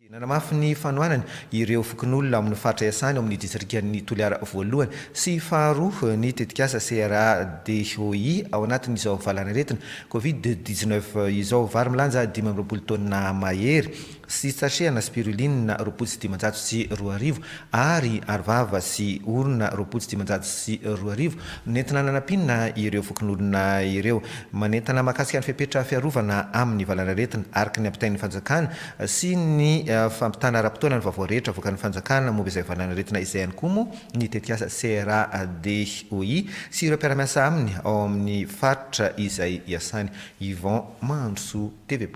Nanamafy ny fanohanany ireo fokon'olona amin'ny faritra Iasany amin'ny distrikan'ny Toliara voalohany sy faharoa ny tetikasa CRADOI ao anatin'izao valanaretina Covid-19 izao vary milanja 5 taona mahery sy sachena spiruline 9 sy 2 ary arvava sy orona 9 sy 2 nentina nanapinina ireo fokon'olona ireo manentana makasika ny fepetra fiarovana amin'ny valanaretina araka ny ampitain'ny fanjakana sy ny fampitana rapotona ny vaovao rehetra voaka ny fanjakana momba izay valanaretina izay ihany koa moa ny tetikasa CRADOI sy ireo mpiara-miasa aminy ao amin'ny faritra izay Iasany. Yvon Mandroso, TV+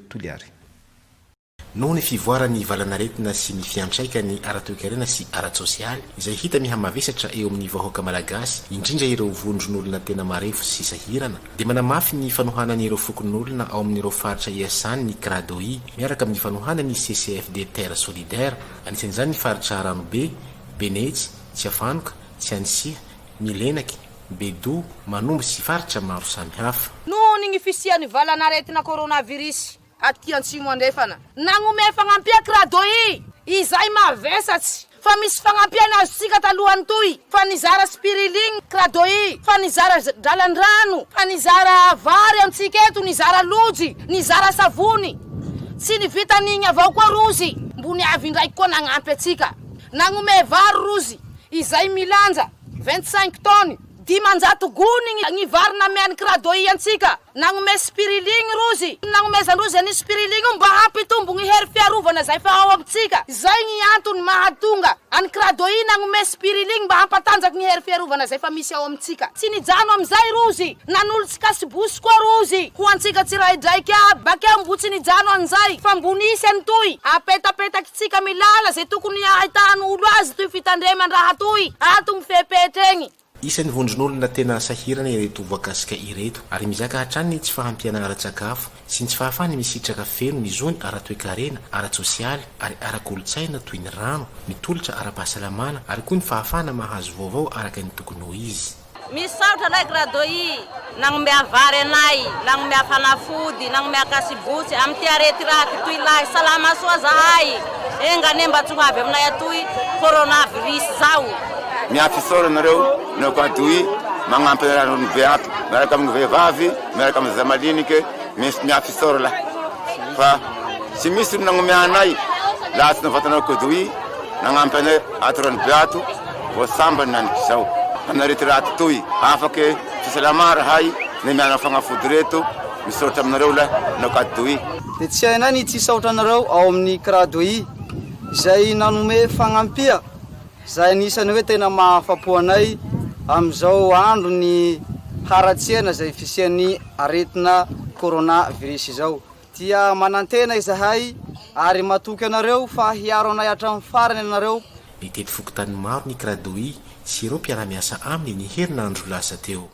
Toliary. Noho ny fivoarany valanaretina sy ny fiantraikany ara-toekarena sy ara-tsosialy izay hita mihamavesatra eo amin'ny vahoaka malagasy indrindra ireo vondron'olona tena marefo sy sahirana dia manamafy ny fanohanany ireo fokon'olona ao amin'ireo faritra Iasany ny CRADOI miaraka amin'ny fanohanany CCFD Terre Solidaire anisan'izany ny faritra Ranobe, Benetsy, Tsiafanoka, Tsianisiha, Milenaky, Bedo, Manombo sy faritra maro samihafa. Noho ny fisian'ny valanaretina coronavirus aty Antsimo andrefana nagnome fagnampia CRADOI izay mavesatsy fa misy fagnampia azontsika talohany toy fa nizara spiruline CRADOI fa nizara dralandrano fa nizara vary amintsika eto nizara lojy nizara savony tsy ny vitan'igny avao koa rozy mbony avy ndraiky koa nagnampy atsika nagnome vary rozy izay milanja 25 tonnes 500 gony ny vary nameany CRADOI antsika nagnome spiruline rozy nagnomezandrozy any spiruline mba hampitombo ny hery fiarovana zay fa ao amintsika zay ny antony mahatonga any CRADOI nagnome spiruline mba hampatanjaky ny hery fiarovana zay fa misy ao amintsika tsy nijano amizay rozy nanolo-tsy kasibosy koa rozy ho antsika tsiraidraiky aby bakeo mbo tsy nijano anizay fa mbo nisy any toy apetapetaky tsika milala zay tokony ahitany olo azy toy fitandreman-draha toy ato mifepetra egny. Isan'ny vondron'olona tena sahirana ireto voakasika ireto ary mizaka hatrany tsy fahampiana ara-tsakafo sy tsy fahafahany misitraka feno ny zony ara-toekarena, ara-tsosialy ary ara-kolotsaina toy ny rano, ny tolotra ara-pahasalamana ary koa ny fahafahana mahazo vaovao araka ny tokony ho izy. Misaotra lay CRADOI nagnome vary anay, nagnome fanafody, nagnome kasibotsy amin'ny ty arety-raty toy lahy salama soa zahay enga nemba tsy ho avy aminay atoy coronavirus zao. Miafisoro nareo no CRADOI magnampy rano be ato miaraka amin'ny vehivavy miaraka amin'ny zamalinike misy miafisoro la fa tsy misy nagnome anay laha tsy navatana CRADOI nagnampy anay ato rano be ato vo sambany naniky zao anarety-raty toy afaky fisalamana rahay ny miana fagnafody reto misaotra aminareo la no CRADOI. Dia tsy hainay ny tsy saotra anareo ao amin'ny CRADOI izay nanome fagnampia zay anisany hoe tena mahafapo anay amin'izao andro ny haratsiana zay fisian'ny aretina coronavirus izao. Dia manantena izahay ary matoky anareo fa hiaro anay hatramin'ny farany anareo. Nitety fokotany maro ny CRADOI sy ireo mpiara-miasa aminy ny herinandro lasa teo.